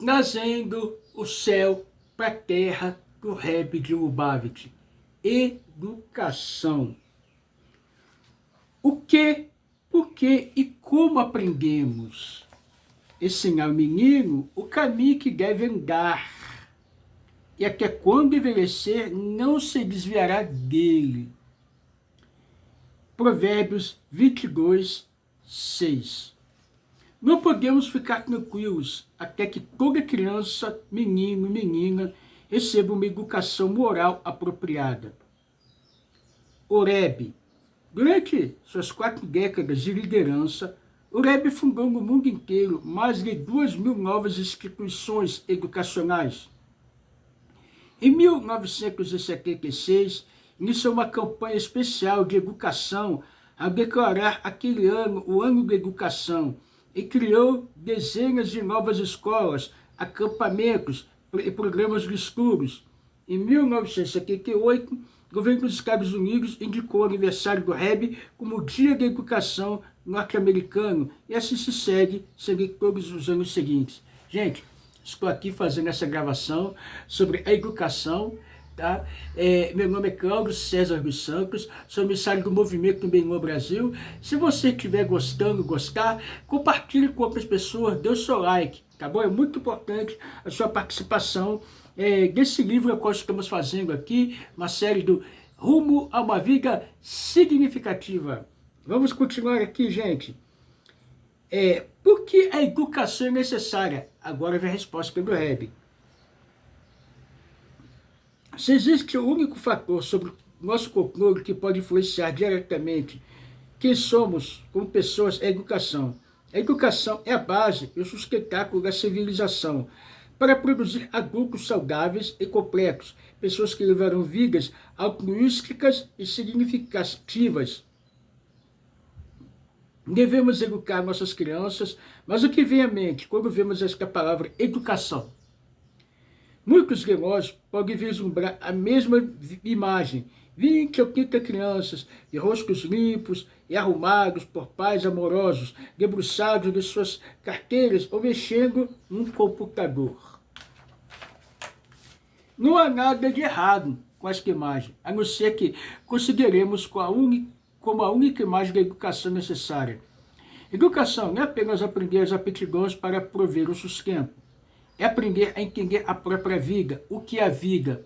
Trazendo o céu para a terra do Rebbe de Lubavitch. Educação. O que, por que e como aprendemos? Ensinar o menino o caminho que deve andar, e até quando envelhecer não se desviará dele. Provérbios 22, 6. Não podemos ficar tranquilos até que toda criança, menino e menina receba uma educação moral apropriada. O Rebbe, durante suas 4 décadas de liderança, o Rebbe fundou no mundo inteiro mais de 2.000 novas instituições educacionais. Em 1976, iniciou uma campanha especial de educação ao declarar aquele ano o Ano da Educação, e criou dezenas de novas escolas, acampamentos e programas de estudos. Em 1978, o governo dos Estados Unidos indicou o aniversário do Rebbe como o Dia da Educação norte-americano, e assim se segue todos os anos seguintes. Gente, estou aqui fazendo essa gravação sobre a educação. Tá? Meu nome é Cláudio César dos Santos, sou emissário do Movimento Benhur Brasil. Se você estiver gostar, compartilhe com outras pessoas, dê o seu like, tá bom? É muito importante a sua participação desse livro que nós estamos fazendo aqui, uma série do Rumo a uma Vida Significativa. Vamos continuar aqui, gente. Por que a educação é necessária? Agora vem a resposta do Rebbe. Se existe um único fator sobre o nosso controle que pode influenciar diretamente quem somos como pessoas, é a educação. A educação é a base e o sustentáculo da civilização para produzir adultos saudáveis e completos, pessoas que levarão vidas altruísticas e significativas. Devemos educar nossas crianças, mas o que vem à mente quando vemos esta palavra educação? Muitos de nós podem vislumbrar a mesma imagem, 20 ou 30 crianças de rostos limpos e arrumados por pais amorosos, debruçados de suas carteiras ou mexendo num computador. Não há nada de errado com esta imagem, a não ser que consideremos como a única imagem da educação necessária. Educação não é apenas aprender as aptidões para prover o sustento. É aprender a entender a própria vida. O que é a vida?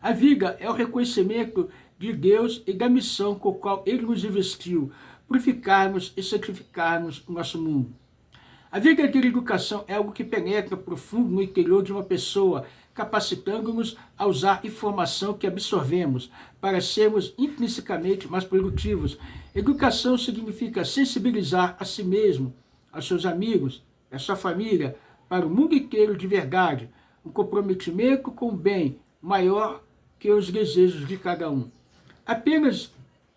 A vida é o reconhecimento de Deus e da missão com a qual Ele nos investiu, purificarmos e santificarmos o nosso mundo. A verdadeira educação é algo que penetra profundo no interior de uma pessoa, capacitando-nos a usar informação que absorvemos para sermos intrinsecamente mais produtivos. Educação significa sensibilizar a si mesmo, aos seus amigos, a sua família, para o mundo inteiro de verdade, um comprometimento com o bem maior que os desejos de cada um. Apenas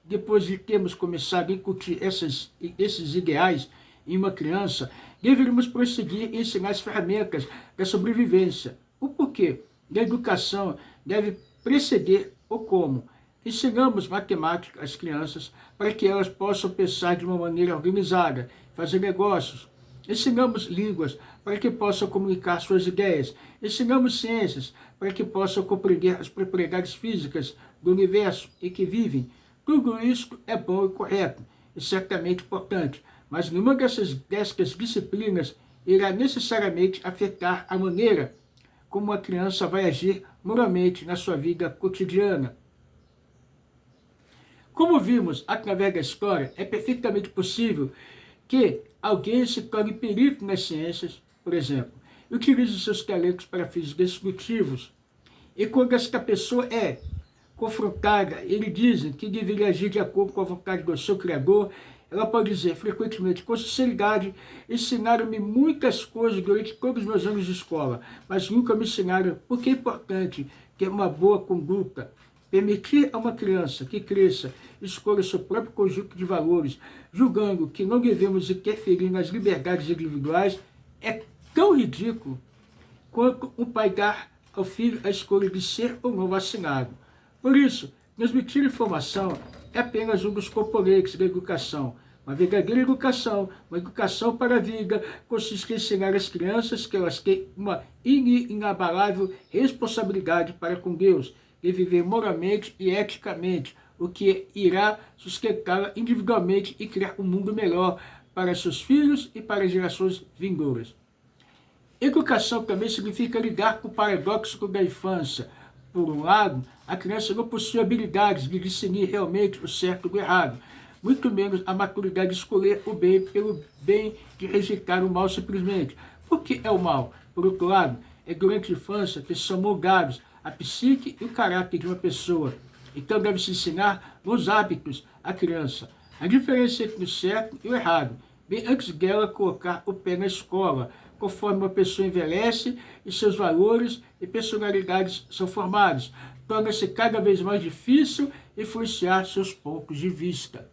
depois de termos começado a incutir esses ideais em uma criança, deveríamos prosseguir e ensinar as ferramentas da sobrevivência. O porquê da educação deve preceder o como. Ensinamos matemática às crianças para que elas possam pensar de uma maneira organizada, fazer negócios. Ensinamos línguas para que possam comunicar suas ideias. Ensinamos ciências para que possam compreender as propriedades físicas do universo em que vivem. Tudo isso é bom e correto, e certamente importante, mas nenhuma destas disciplinas irá necessariamente afetar a maneira como a criança vai agir moralmente na sua vida cotidiana. Como vimos através da história, é perfeitamente possível que alguém se torne perito nas ciências, por exemplo, e utilize seus talentos para fins destrutivos. E quando esta pessoa é confrontada, eles dizem que deveria agir de acordo com a vontade do seu Criador, ela pode dizer frequentemente: com sinceridade, ensinaram-me muitas coisas durante todos os meus anos de escola, mas nunca me ensinaram porque é importante ter uma boa conduta. Permitir a uma criança que cresça escolha seu próprio conjunto de valores, julgando que não devemos interferir nas liberdades individuais, é tão ridículo quanto um pai dar ao filho a escolha de ser ou não vacinado. Por isso, transmitir informação é apenas um dos componentes da educação. Uma verdadeira educação, uma educação para a vida, consiste em ensinar às crianças que elas têm uma inabalável responsabilidade para com Deus, de viver moralmente e eticamente, o que irá sustentá-la individualmente e criar um mundo melhor para seus filhos e para as gerações vindouras. Educação também significa lidar com o paradoxo da infância. Por um lado, a criança não possui habilidades de discernir realmente o certo do errado, muito menos a maturidade de escolher o bem pelo bem de rejeitar o mal simplesmente. Por que é o mal? Por outro lado, é durante a infância que são moldados a psique e o caráter de uma pessoa. Então deve-se ensinar nos hábitos à criança a diferença entre o certo e o errado, bem antes dela colocar o pé na escola. Conforme uma pessoa envelhece e seus valores e personalidades são formados, torna-se cada vez mais difícil influenciar seus pontos de vista.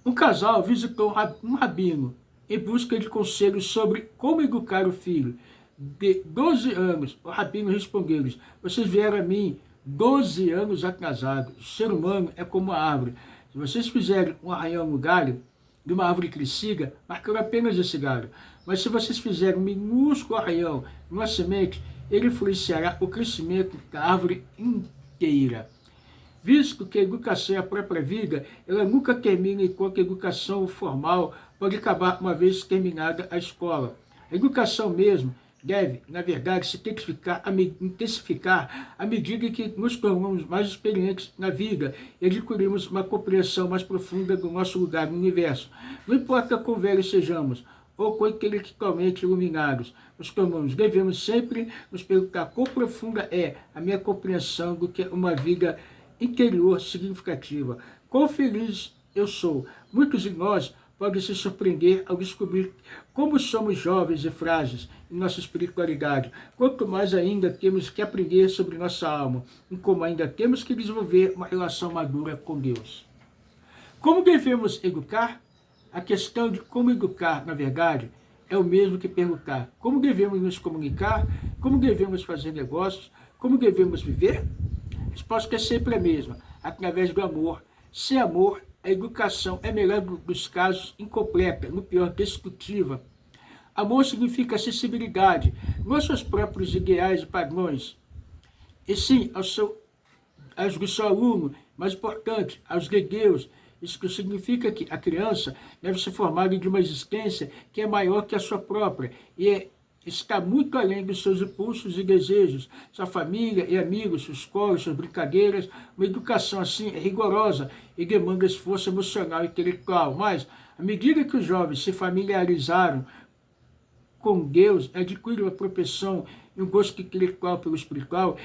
Um casal visitou um rabino em busca de conselhos sobre como educar o filho. De 12 anos, o rabino respondeu-lhes: vocês vieram a mim 12 anos atrasados. O ser humano é como uma árvore. Se vocês fizerem um arranhão no galho de uma árvore crescida, marcará apenas esse galho. Mas se vocês fizerem um minúsculo arranhão numa semente, ele influenciará o crescimento da árvore inteira. Visto que a educação é a própria vida, ela nunca termina enquanto a educação formal pode acabar uma vez terminada a escola. A educação mesmo deve, na verdade, se intensificar à medida que nos tornamos mais experientes na vida e adquirimos uma compreensão mais profunda do nosso lugar no universo. Não importa quão velhos sejamos ou quão intelectualmente iluminados, os humanos devemos sempre nos perguntar quão profunda é a minha compreensão do que é uma vida interior significativa. Quão feliz eu sou. Muitos de nós podem se surpreender ao descobrir como somos jovens e frágeis em nossa espiritualidade, quanto mais ainda temos que aprender sobre nossa alma, e como ainda temos que desenvolver uma relação madura com Deus. Como devemos educar? A questão de como educar, na verdade, é o mesmo que perguntar como devemos nos comunicar, como devemos fazer negócios, como devemos viver? A resposta é sempre a mesma, através do amor. Sem amor, a educação é, melhor dos casos, incompleta, no pior, destrutiva. Amor significa acessibilidade, não aos seus próprios ideais e padrões, e sim aos do seu aluno, mais importante, aos de Deus. Isso que significa que a criança deve ser formada de uma existência que é maior que a sua própria e está muito além dos seus impulsos e desejos, sua família e amigos, sua escola, suas brincadeiras. Uma educação assim é rigorosa e demanda esforço emocional e intelectual. Mas, à medida que os jovens se familiarizaram com Deus, adquirem uma propensão e um gosto intelectual pelo espiritual,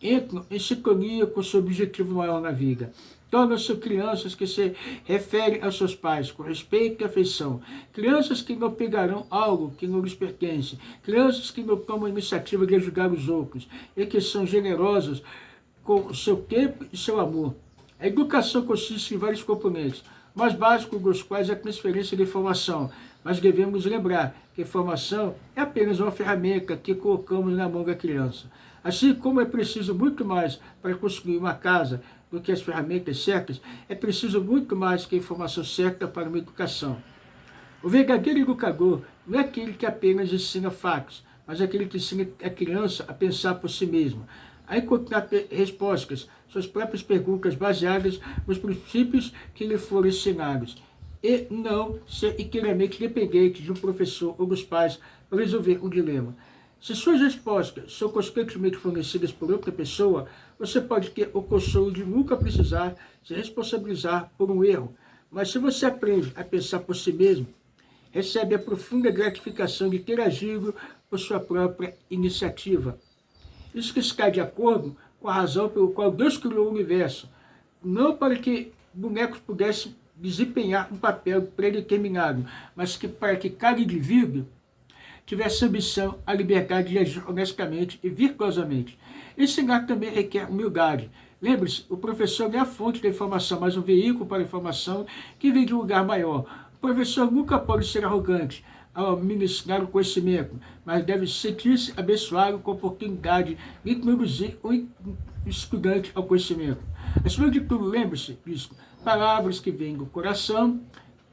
entram em sintonia com seu objetivo maior na vida. Tornam-se crianças que se referem aos seus pais com respeito e afeição. Crianças que não pegarão algo que não lhes pertence. Crianças que não tomam a iniciativa de ajudar os outros e que são generosas com o seu tempo e seu amor. A educação consiste em vários componentes, o mais básico dos quais é a transferência de informação. Mas devemos lembrar que a informação é apenas uma ferramenta que colocamos na mão da criança. Assim como é preciso muito mais para construir uma casa do que as ferramentas certas, é preciso muito mais que a informação certa para uma educação. O verdadeiro educador não é aquele que apenas ensina fatos, mas aquele que ensina a criança a pensar por si mesma, a encontrar respostas, suas próprias perguntas baseadas nos princípios que lhe foram ensinados, e não ser inteiramente dependente de um professor ou dos pais para resolver um dilema. Se suas respostas são constantemente fornecidas por outra pessoa, você pode ter o consolo de nunca precisar se responsabilizar por um erro. Mas se você aprende a pensar por si mesmo, recebe a profunda gratificação de ter agido por sua própria iniciativa. Isso que está de acordo com a razão pelo qual Deus criou o universo, não para que bonecos pudessem desempenhar um papel predeterminado, mas que para que cada indivíduo tivesse ambição à liberdade de agir honestamente e virtuosamente. Ensinar também requer humildade. Lembre-se, o professor não é a fonte da informação, mas um veículo para a informação que vem de um lugar maior. O professor nunca pode ser arrogante ao ministrar o conhecimento, mas deve sentir-se abençoado com a oportunidade de conduzir o estudante ao conhecimento. Acima de tudo, lembre-se disso, Palavras que vêm do coração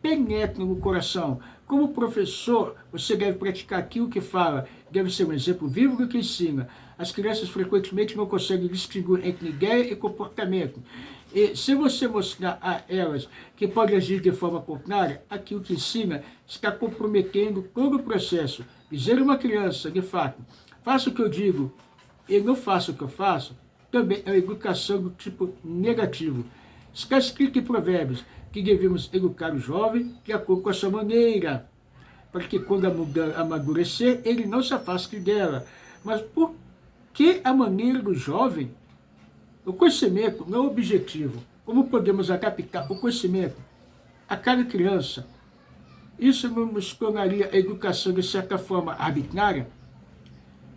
penetram no coração. Como professor, você deve praticar aquilo que fala, deve ser um exemplo vivo do que ensina. As crianças frequentemente não conseguem distinguir entre ideia e comportamento. E se você mostrar a elas que pode agir de forma contrária, aquilo que ensina está comprometendo todo o processo. Dizer a uma criança, de fato, faça o que eu digo e não faça o que eu faço, também é uma educação do tipo negativo. Está escrito em Provérbios que devemos educar o jovem de acordo com a sua maneira, para que quando amadurecer, ele não se afaste dela. Mas por que a maneira do jovem? O conhecimento não é objetivo. Como podemos adaptar o conhecimento a cada criança? Isso não nos tornaria a educação, de certa forma, arbitrária?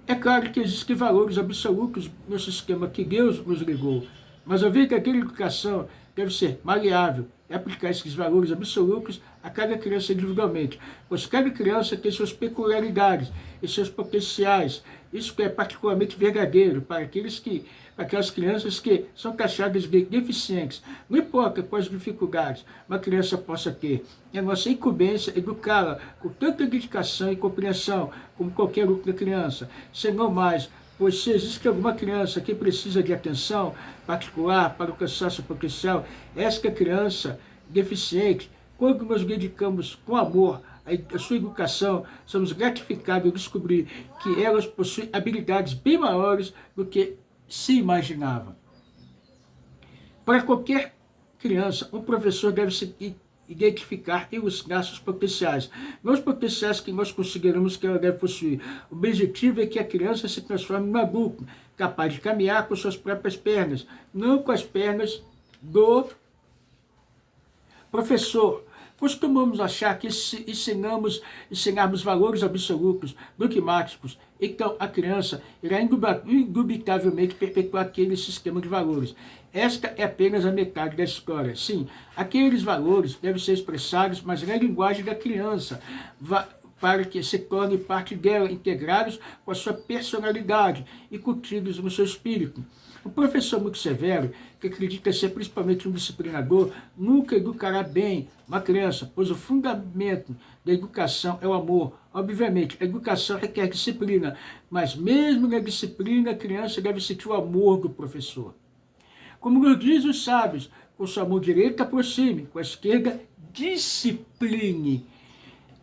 É claro que existem valores absolutos no sistema que Deus nos legou, mas a verdadeira educação deve ser maleável e aplicar esses valores absolutos a cada criança individualmente, pois cada criança tem suas peculiaridades e seus potenciais. Isso é particularmente verdadeiro para aquelas crianças que são taxadas de deficientes. Não importa quais dificuldades uma criança possa ter, é nossa incumbência educá-la com tanta dedicação e compreensão como qualquer outra criança, senão mais. Pois se existe alguma criança que precisa de atenção particular para alcançar seu potencial, esta criança deficiente, quando nos dedicamos com amor à sua educação, somos gratificados ao descobrir que elas possuem habilidades bem maiores do que se imaginava. Para qualquer criança, um professor deve se identificar e ilustrar seus potenciais, não os potenciais que nós consideramos que ela deve possuir. O objetivo é que a criança se transforme em um adulto, capaz de caminhar com suas próprias pernas, não com as pernas do professor. Costumamos achar que se ensinarmos valores absolutos, dogmáticos, então a criança irá indubitavelmente perpetuar aquele sistema de valores. Esta é apenas a metade da história. Sim, aqueles valores devem ser expressados, mas na linguagem da criança, para que se tornem parte dela, integrados com a sua personalidade e curtidos no seu espírito. O professor muito severo, que acredita ser principalmente um disciplinador, nunca educará bem uma criança, pois o fundamento da educação é o amor. Obviamente, a educação requer disciplina, mas mesmo na disciplina, a criança deve sentir o amor do professor. Como nos diz os sábios, com sua mão direita aproxime, com a esquerda discipline.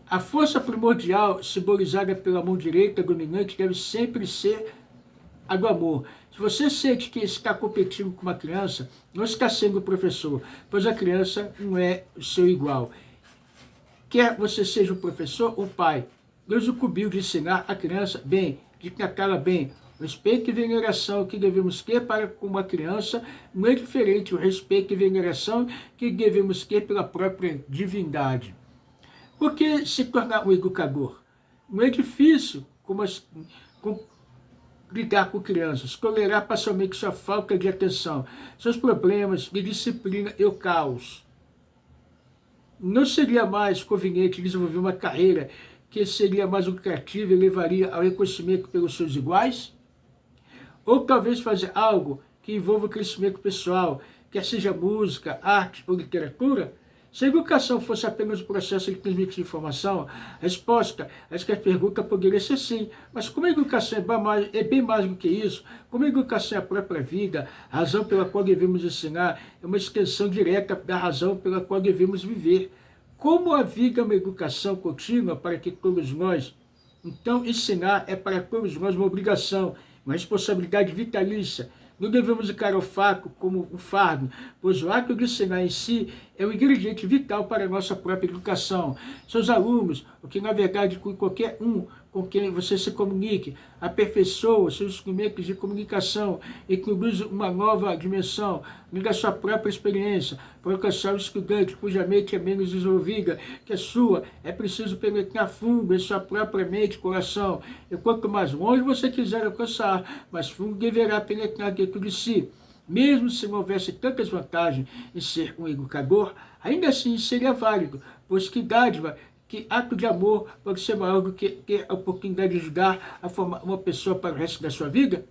A força primordial, simbolizada pela mão direita dominante, deve sempre ser a do amor. Se você sente que está competindo com uma criança, não está sendo o professor, pois a criança não é o seu igual. Quer você seja o professor ou o pai, Deus incumbiu de ensinar a criança bem, de tratá-la bem. O respeito e veneração que devemos ter para com uma criança não é diferente do respeito e veneração que devemos ter pela própria divindade. Por que se tornar um educador? Não é difícil lidar com crianças, tolerar parcialmente sua falta de atenção, seus problemas de disciplina e o caos. Não seria mais conveniente desenvolver uma carreira que seria mais lucrativa e levaria ao reconhecimento pelos seus iguais? Ou talvez fazer algo que envolva o crescimento pessoal, quer seja música, arte ou literatura? Se a educação fosse apenas o processo de transmitir informação, a resposta a essa pergunta poderia ser sim. Mas como a educação é bem mais do que isso, como a educação é a própria vida, a razão pela qual devemos ensinar é uma extensão direta da razão pela qual devemos viver. Como a vida é uma educação contínua para que todos nós, então ensinar é para todos nós uma obrigação, uma responsabilidade vitalícia. Não devemos encarar o fato como um fardo, pois o ato de ensinar em si é um ingrediente vital para a nossa própria educação. Seus alunos, o que na verdade qualquer um com quem você se comunique, aperfeiçoa seus instrumentos de comunicação e introduz uma nova dimensão da sua própria experiência. Para alcançar o estudante cuja mente é menos desenvolvida que a sua, é preciso penetrar fundo em sua própria mente e coração. E quanto mais longe você quiser alcançar, mais fundo deverá penetrar dentro de si. Mesmo se não houvesse tantas vantagens em ser um educador, ainda assim seria válido, pois que dádiva, que ato de amor pode ser maior do que ter a oportunidade de ajudar a formar uma pessoa para o resto da sua vida?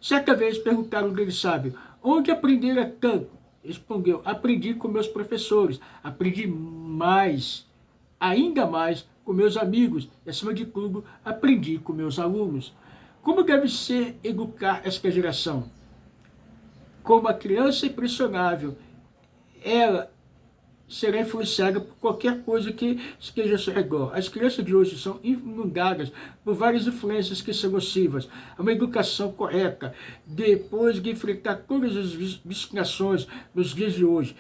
Certa vez perguntaram dele sábio, onde aprendera tanto? Respondeu, aprendi com meus professores, aprendi mais, ainda mais com meus amigos e, acima de tudo, aprendi com meus alunos. Como deve ser educar esta geração? Como a criança impressionável, ela será influenciada por qualquer coisa que esteja ao seu redor. As crianças de hoje são inundadas por várias influências que são nocivas. Uma educação correta, depois de enfrentar todas as distrações nos dias de hoje,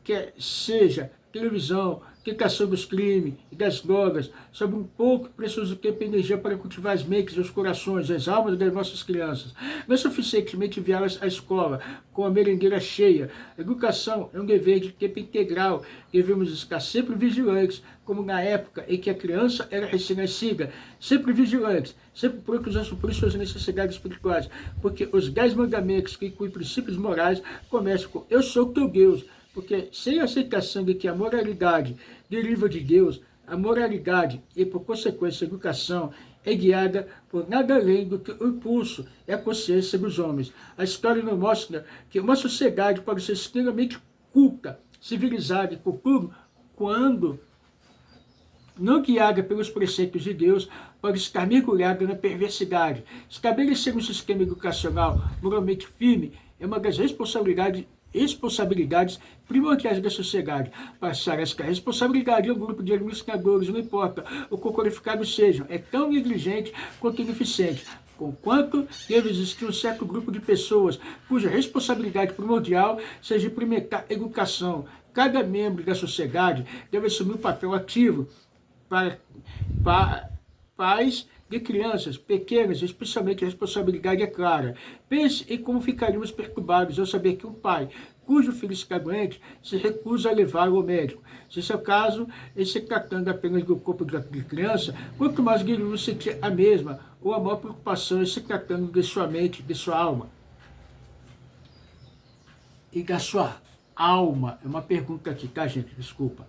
quer seja televisão, quitação dos crimes e das drogas, sobre um pouco precioso tempo e energia para cultivar as mentes, os corações, as almas das nossas crianças. Não é suficientemente enviá-las à escola com a merendeira cheia. A educação é um dever de tempo integral. Devemos estar sempre vigilantes, como na época em que a criança era recém-nascida. Sempre vigilantes, sempre prontos a suprir suas necessidades espirituais, porque os 10 mandamentos que incluem princípios morais começam com eu sou o teu Deus. Porque sem a aceitação de que a moralidade deriva de Deus, a moralidade e, por consequência, a educação é guiada por nada além do que o impulso e a consciência dos homens. A história nos mostra que uma sociedade pode ser extremamente culta, civilizada e cultura quando, não guiada pelos preceitos de Deus, pode estar mergulhada na perversidade. Estabelecer um sistema educacional moralmente firme é uma das responsabilidades primordiais da sociedade. Passar essa responsabilidade a um grupo de administradores, não importa o quão qualificados sejam, é tão negligente quanto ineficiente. Conquanto deve existir um certo grupo de pessoas cuja responsabilidade primordial seja implementar educação. Cada membro da sociedade deve assumir um papel ativo para pais de crianças pequenas, especialmente a responsabilidade é clara. Pense em como ficaríamos perturbados ao saber que um pai cujo filho está doente se recusa a levá-lo ao médico. Se esse é o caso, em se tratando apenas do corpo da criança, quanto mais iremos sentir a mesma ou a maior preocupação em se tratando de sua mente, de sua alma. E da sua alma, é uma pergunta aqui, tá, gente? Desculpa.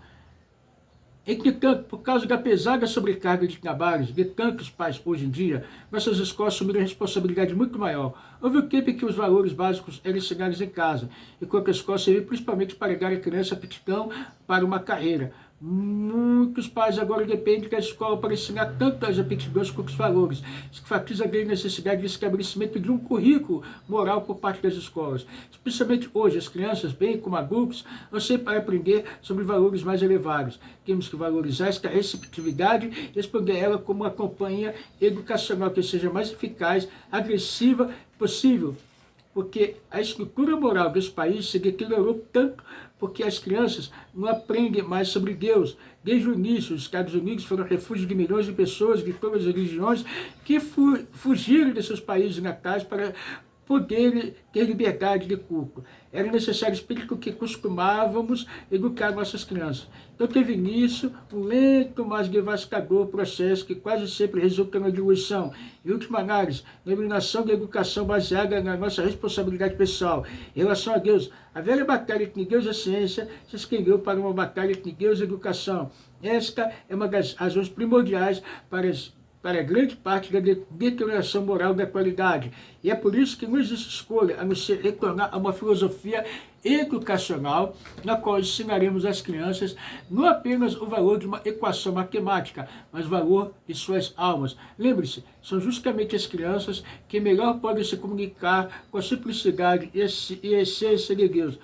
Entretanto, por causa da pesada sobrecarga de trabalhos de tantos pais hoje em dia, nossas escolas assumiram uma responsabilidade muito maior. Houve um tempo em que os valores básicos eram ensinados em casa, enquanto a escola servia principalmente para dar à criança aptidão para uma carreira. Muitos pais agora dependem da escola para ensinar tanto as aptidões quanto os valores. Isso enfatiza a grande necessidade de estabelecimento de um currículo moral por parte das escolas. Especialmente hoje, as crianças, bem como adultos, anseiam para aprender sobre valores mais elevados. Temos que valorizar esta receptividade e responder a ela como uma campanha educacional que seja mais eficaz, agressiva possível. Porque a estrutura moral desse país se deteriorou tanto porque as crianças não aprendem mais sobre Deus. Desde o início, os Estados Unidos foram refúgio de milhões de pessoas de todas as religiões que fugiram de seus países natais para poder ter liberdade de culto. Era necessário espírito que costumávamos educar nossas crianças. Então teve início um lento, mas devastador processo que quase sempre resulta na diluição. Em última análise, na eliminação da educação baseada na nossa responsabilidade pessoal. Em relação a Deus, a velha batalha entre Deus e a ciência se estendeu para uma batalha entre Deus e a educação. Esta é uma das razões primordiais para grande parte da deterioração moral da qualidade. E é por isso que não existe escolha a não ser retornar a uma filosofia educacional na qual ensinaremos às crianças não apenas o valor de uma equação matemática, mas o valor de suas almas. Lembre-se, são justamente as crianças que melhor podem se comunicar com a simplicidade e a essência de Deus.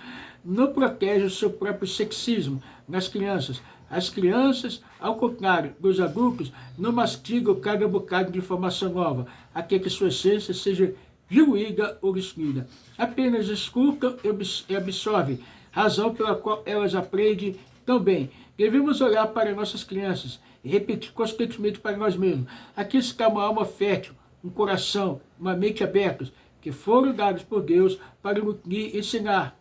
Não protege o seu próprio sexismo nas crianças. As crianças, ao contrário dos adultos, não mastigam cada bocado de informação nova, até que sua essência seja diluída ou destruída. Apenas escutam e absorvem, razão pela qual elas aprendem tão bem. Devemos olhar para nossas crianças e repetir constantemente para nós mesmos. Aqui está uma alma fértil, um coração, uma mente abertos, que foram dados por Deus para nutrir e ensinar.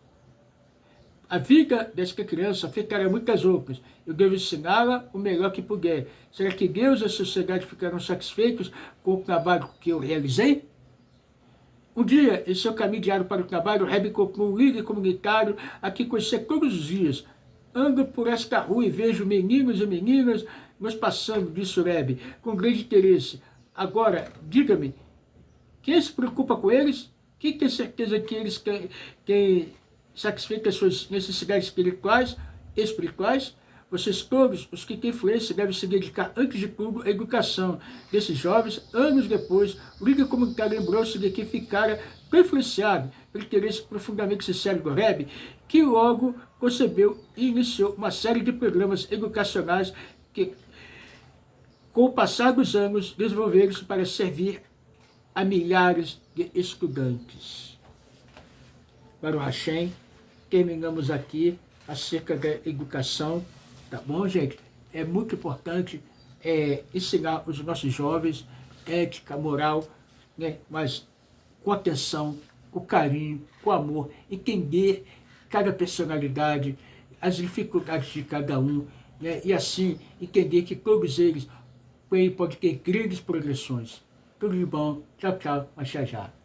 A vida desta criança afetará muitas outras. Eu devo ensiná-la o melhor que puder. Será que Deus e a sociedade ficarão satisfeitos com o trabalho que eu realizei? Um dia, em seu caminho diário para o trabalho, o Reb encontrou um líder comunitário a quem conhecia todos os dias. Ando por esta rua e vejo meninos e meninas nos passando, disse o Reb, com grande interesse. Agora, diga-me, quem se preocupa com eles? Quem tem certeza que eles têm satisfeitas as suas necessidades espirituais, vocês todos, os que têm influência, devem se dedicar antes de tudo à educação desses jovens. Anos depois, o líder comunitário lembrou-se de que ficara tão influenciado pelo interesse profundamente sincero do Rebbe, que logo concebeu e iniciou uma série de programas educacionais que, com o passar dos anos, desenvolveram-se para servir a milhares de estudantes. Baruch Hashem, terminamos aqui acerca da educação, tá bom, gente? É muito importante ensinar os nossos jovens ética, moral, né? Mas com atenção, com carinho, com amor, entender cada personalidade, as dificuldades de cada um, né? E assim entender que todos eles podem ter grandes progressões. Tudo de bom, tchau, tchau, mas já já.